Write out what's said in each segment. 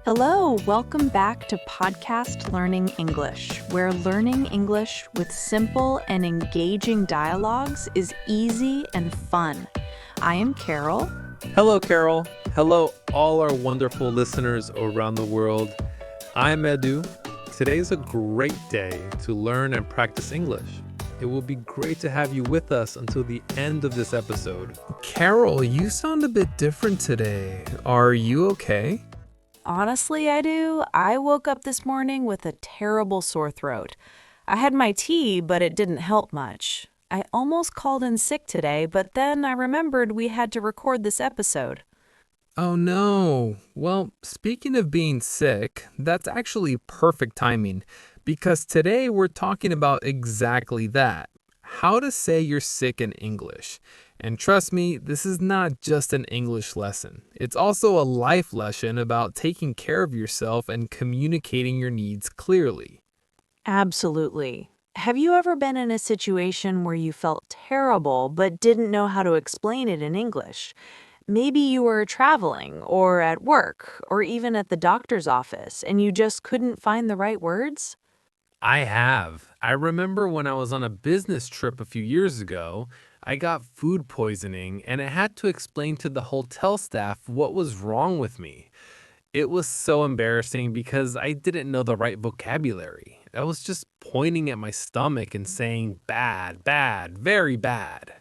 Hello, welcome back to Podcast Learning English, where learning English with simple and engaging dialogues is easy and fun. I am Carol. Hello, Carol. Hello, all our wonderful listeners around the world. I'm Edu. Today's a great day to learn and practice English. It will be great to have you with us until the end of this episode. Carol, you sound a bit different today. Are you okay? Honestly, I do. I woke up this morning with a terrible sore throat. I had my tea, but it didn't help much. I almost called in sick today, but then I remembered we had to record this episode. Oh no. Well, speaking of being sick, that's actually perfect timing because today we're talking about exactly that. How to say you're sick in English. And trust me, this is not just an English lesson. It's also a life lesson about taking care of yourself and communicating your needs clearly. Absolutely. Have you ever been in a situation where you felt terrible but didn't know how to explain it in English? Maybe you were traveling or at work or even at the doctor's office and you just couldn't find the right words? I have. I remember when I was on a business trip a few years ago, I got food poisoning and I had to explain to the hotel staff what was wrong with me. It was so embarrassing because I didn't know the right vocabulary. I was just pointing at my stomach and saying bad, bad, very bad.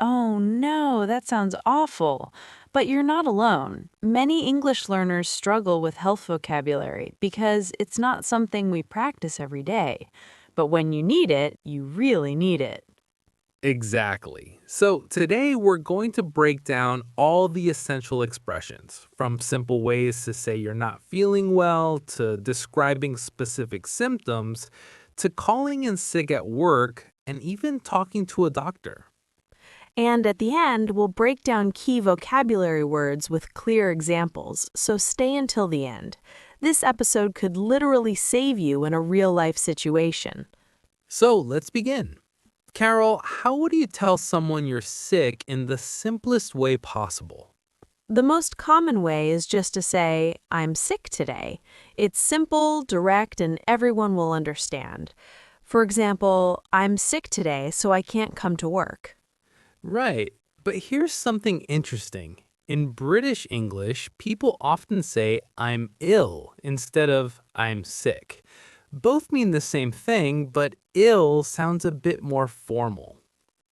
Oh no, that sounds awful. But you're not alone. Many English learners struggle with health vocabulary because it's not something we practice every day. But when you need it, you really need it. Exactly. So today we're going to break down all the essential expressions, from simple ways to say you're not feeling well, to describing specific symptoms, to calling in sick at work, and even talking to a doctor. And at the end, we'll break down key vocabulary words with clear examples, so stay until the end. This episode could literally save you in a real-life situation. So let's begin. Carol, how would you tell someone you're sick in the simplest way possible? The most common way is just to say, I'm sick today. It's simple, direct, and everyone will understand. For example, I'm sick today, so I can't come to work. Right, but here's something interesting. In British English, people often say I'm ill instead of I'm sick. Both mean the same thing, but ill sounds a bit more formal.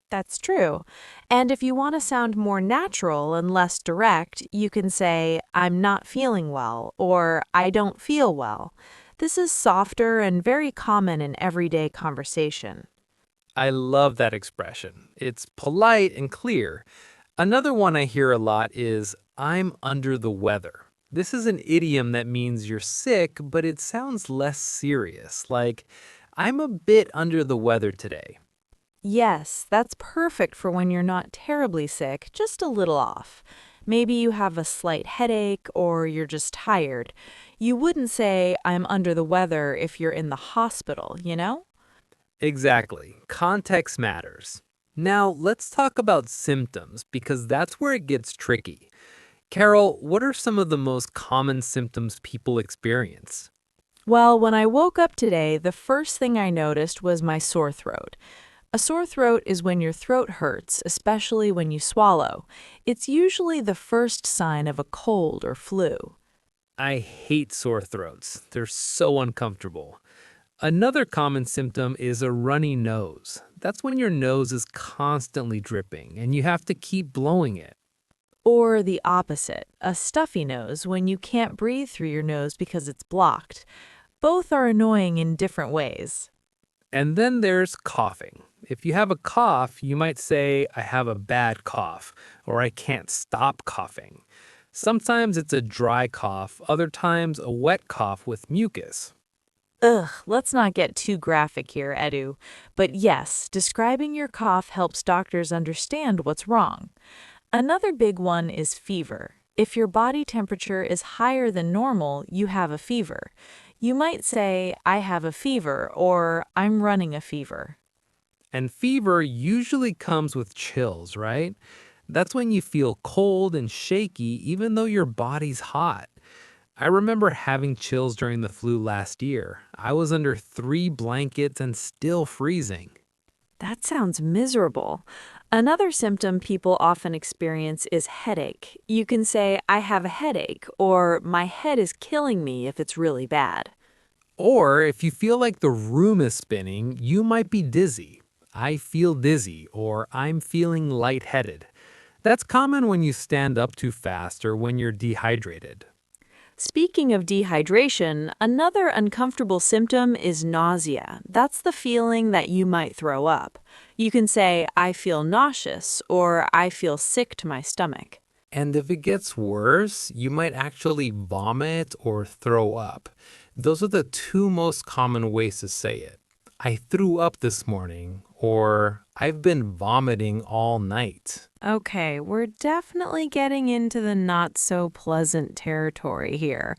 That's true. And if you want to sound more natural and less direct, you can say, I'm not feeling well, or I don't feel well. This is softer and very common in everyday conversation. I love that expression. It's polite and clear. Another one I hear a lot is, I'm under the weather. This is an idiom that means you're sick, but it sounds less serious, like, I'm a bit under the weather today. Yes, that's perfect for when you're not terribly sick, just a little off. Maybe you have a slight headache or you're just tired. You wouldn't say, I'm under the weather if you're in the hospital, you know? Exactly. Context matters. Now, let's talk about symptoms because that's where it gets tricky. Carol, what are some of the most common symptoms people experience? Well, when I woke up today, the first thing I noticed was my sore throat. A sore throat is when your throat hurts, especially when you swallow. It's usually the first sign of a cold or flu. I hate sore throats. They're so uncomfortable. Another common symptom is a runny nose. That's when your nose is constantly dripping and you have to keep blowing it. Or the opposite, a stuffy nose when you can't breathe through your nose because it's blocked. Both are annoying in different ways. And then there's coughing. If you have a cough, you might say, I have a bad cough, or I can't stop coughing. Sometimes it's a dry cough, other times a wet cough with mucus. Ugh, let's not get too graphic here, Edu. But yes, describing your cough helps doctors understand what's wrong. Another big one is fever. If your body temperature is higher than normal, you have a fever. You might say, I have a fever, or I'm running a fever. And fever usually comes with chills, right? That's when you feel cold and shaky even though your body's hot. I remember having chills during the flu last year. I was under 3 blankets and still freezing. That sounds miserable. Another symptom people often experience is headache. You can say, I have a headache, or my head is killing me if it's really bad. Or if you feel like the room is spinning, you might be dizzy. I feel dizzy, or I'm feeling lightheaded. That's common when you stand up too fast or when you're dehydrated. Speaking of dehydration, another uncomfortable symptom is nausea. That's the feeling that you might throw up. You can say, I feel nauseous, or I feel sick to my stomach. And if it gets worse, you might actually vomit or throw up. Those are the two most common ways to say it. I threw up this morning, or I've been vomiting all night. Okay, we're definitely getting into the not so pleasant territory here.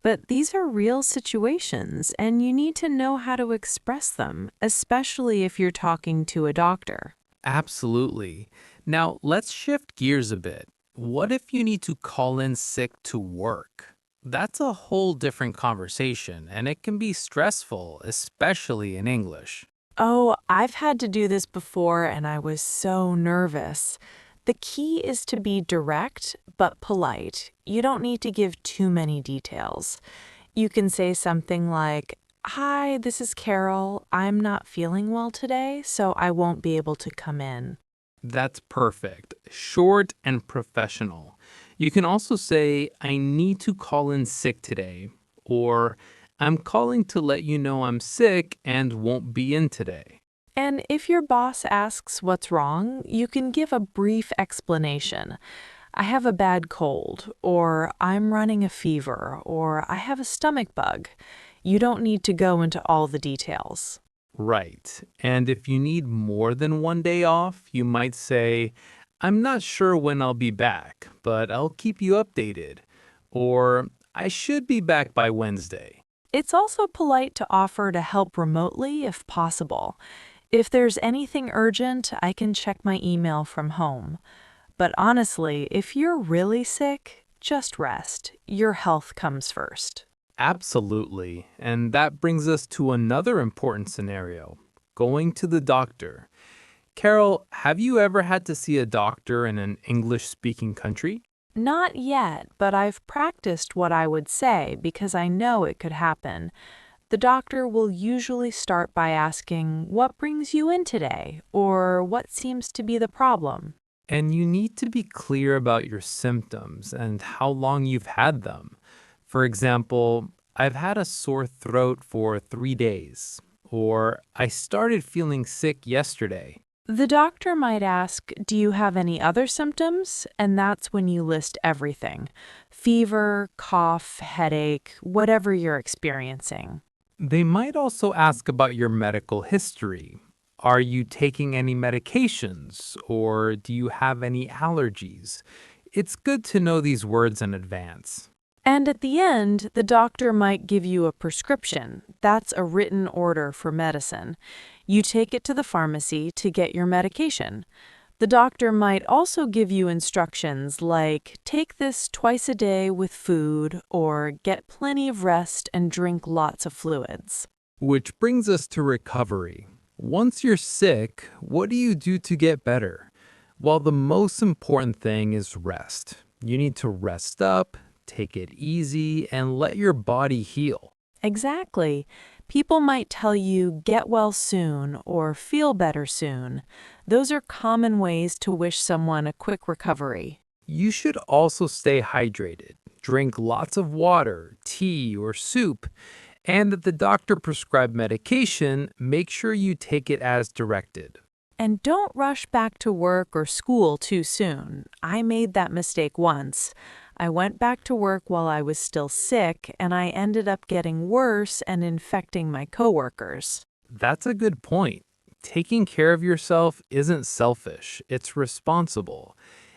But these are real situations, and you need to know how to express them, especially if you're talking to a doctor. Absolutely. Now, let's shift gears a bit. What if you need to call in sick to work? That's a whole different conversation, and it can be stressful, especially in English. Oh, I've had to do this before, and I was so nervous. The key is to be direct but polite. You don't need to give too many details. You can say something like, Hi, this is Carol. I'm not feeling well today, so I won't be able to come in. That's perfect. Short and professional. You can also say, I need to call in sick today, or I'm calling to let you know I'm sick and won't be in today. And if your boss asks what's wrong, you can give a brief explanation. I have a bad cold, or I'm running a fever, or I have a stomach bug. You don't need to go into all the details. Right. And if you need more than one day off, you might say, I'm not sure when I'll be back, but I'll keep you updated. Or, I should be back by Wednesday. It's also polite to offer to help remotely if possible. If there's anything urgent, I can check my email from home. But honestly, if you're really sick, just rest. Your health comes first. Absolutely. And that brings us to another important scenario, going to the doctor. Carol, have you ever had to see a doctor in an English-speaking country? Not yet, but I've practiced what I would say because I know it could happen. The doctor will usually start by asking, What brings you in today? Or what seems to be the problem? And you need to be clear about your symptoms and how long you've had them. For example, I've had a sore throat for 3 days, or I started feeling sick yesterday. The doctor might ask, Do you have any other symptoms? And that's when you list everything. Fever, cough, headache, whatever you're experiencing. They might also ask about your medical history. Are you taking any medications, or do you have any allergies? It's good to know these words in advance. And at the end, the doctor might give you a prescription. That's a written order for medicine. You take it to the pharmacy to get your medication. The doctor might also give you instructions like, take this twice a day with food, or get plenty of rest and drink lots of fluids. Which brings us to recovery. Once you're sick, what do you do to get better? Well, the most important thing is rest. You need to rest up, take it easy, and let your body heal. Exactly. People might tell you, get well soon or feel better soon. Those are common ways to wish someone a quick recovery. You should also stay hydrated. Drink lots of water, tea, or soup. And if the doctor prescribed medication, make sure you take it as directed. And don't rush back to work or school too soon. I made that mistake once. I went back to work while I was still sick, and I ended up getting worse and infecting my coworkers. That's a good point. Taking care of yourself isn't selfish, it's responsible.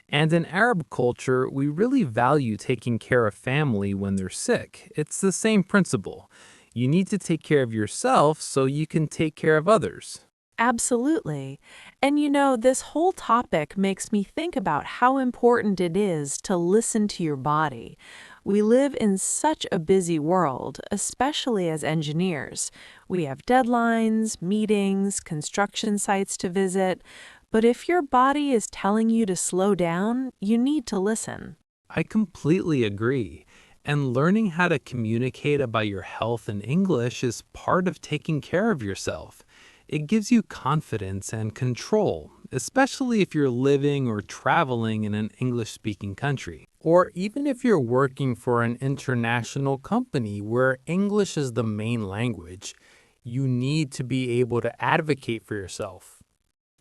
And in Arab culture, we really value taking care of family when they're sick. It's the same principle. You need to take care of yourself so you can take care of others. Absolutely. And this whole topic makes me think about how important it is to listen to your body. We live in such a busy world, especially as engineers. We have deadlines, meetings, construction sites to visit. But if your body is telling you to slow down, you need to listen. I completely agree. And learning how to communicate about your health in English is part of taking care of yourself. It gives you confidence and control, especially if you're living or traveling in an English-speaking country. Or even if you're working for an international company where English is the main language, you need to be able to advocate for yourself.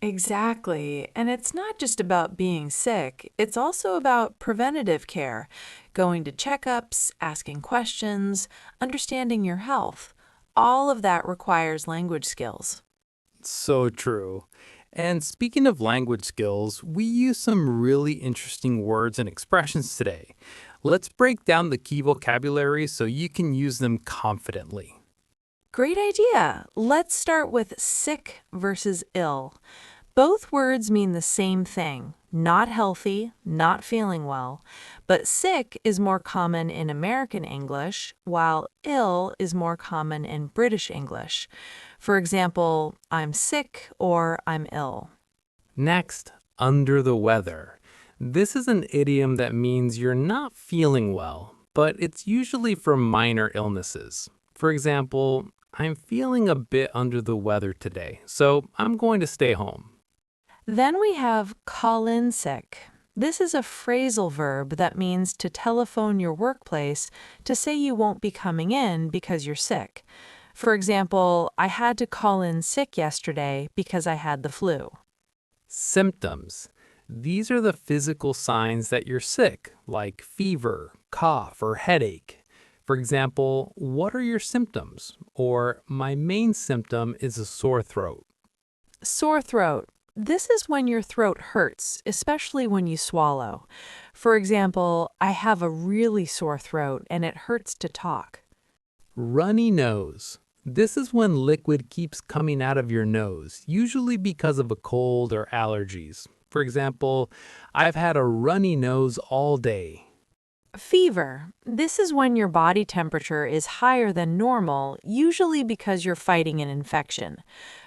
Exactly. And it's not just about being sick, it's also about preventative care, going to checkups, asking questions, understanding your health. All of that requires language skills. So true. And speaking of language skills, we use some really interesting words and expressions today. Let's break down the key vocabulary so you can use them confidently. Great idea. Let's start with sick versus ill. Both words mean the same thing, not healthy, not feeling well. But sick is more common in American English, while ill is more common in British English. For example, I'm sick or I'm ill. Next, under the weather. This is an idiom that means you're not feeling well, but it's usually for minor illnesses. For example, I'm feeling a bit under the weather today, so I'm going to stay home. Then we have call in sick. This is a phrasal verb that means to telephone your workplace to say you won't be coming in because you're sick. For example, I had to call in sick yesterday because I had the flu. Symptoms. These are the physical signs that you're sick, like fever, cough, or headache. For example, what are your symptoms? Or my main symptom is a sore throat. Sore throat. This is when your throat hurts, especially when you swallow. For example, I have a really sore throat and it hurts to talk. Runny nose. This is when liquid keeps coming out of your nose, usually because of a cold or allergies. For example, I've had a runny nose all day. Fever. This is when your body temperature is higher than normal, usually because you're fighting an infection.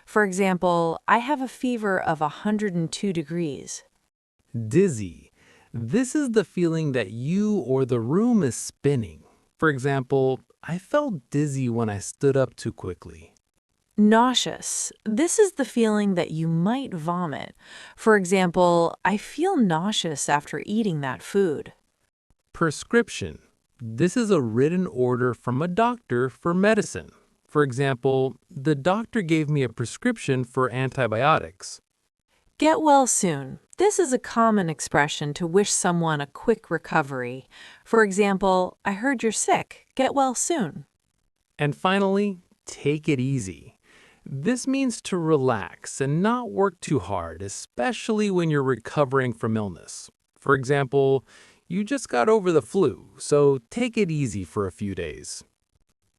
For example, I have a fever of 102 degrees. Dizzy. This is the feeling that you or the room is spinning. For example, I felt dizzy when I stood up too quickly. Nauseous. This is the feeling that you might vomit. For example, I feel nauseous after eating that food. Prescription. This is a written order from a doctor for medicine. For example, the doctor gave me a prescription for antibiotics. Get well soon. This is a common expression to wish someone a quick recovery. For example, I heard you're sick. Get well soon. And finally, take it easy. This means to relax and not work too hard, especially when you're recovering from illness. For example, you just got over the flu, so take it easy for a few days.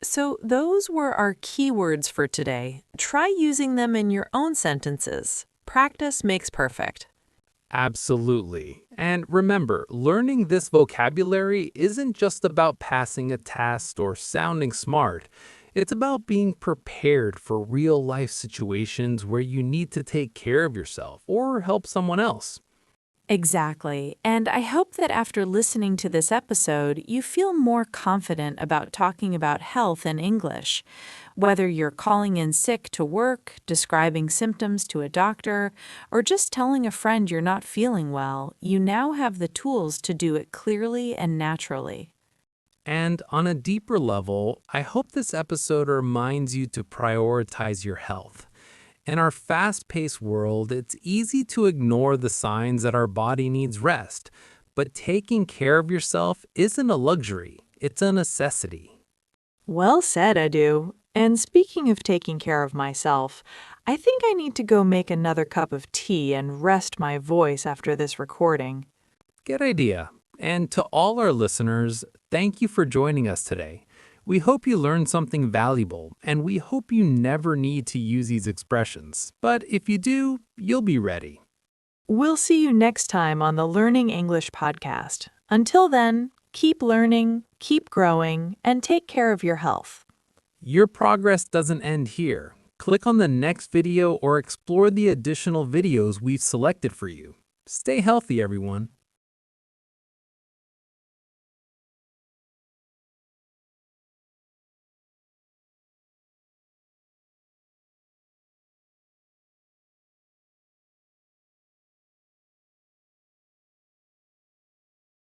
So those were our keywords for today. Try using them in your own sentences. Practice makes perfect. Absolutely. And remember, learning this vocabulary isn't just about passing a test or sounding smart. It's about being prepared for real-life situations where you need to take care of yourself or help someone else. Exactly. And I hope that after listening to this episode, you feel more confident about talking about health in English. Whether you're calling in sick to work, describing symptoms to a doctor, or just telling a friend you're not feeling well, you now have the tools to do it clearly and naturally. And on a deeper level, I hope this episode reminds you to prioritize your health. In our fast-paced world, it's easy to ignore the signs that our body needs rest. But taking care of yourself isn't a luxury, it's a necessity. Well said, Edu. And speaking of taking care of myself, I think I need to go make another cup of tea and rest my voice after this recording. Good idea. And to all our listeners, thank you for joining us today. We hope you learned something valuable, and we hope you never need to use these expressions. But if you do, you'll be ready. We'll see you next time on the Learning English podcast. Until then, keep learning, keep growing, and take care of your health. Your progress doesn't end here. Click on the next video or explore the additional videos we've selected for you. Stay healthy, everyone.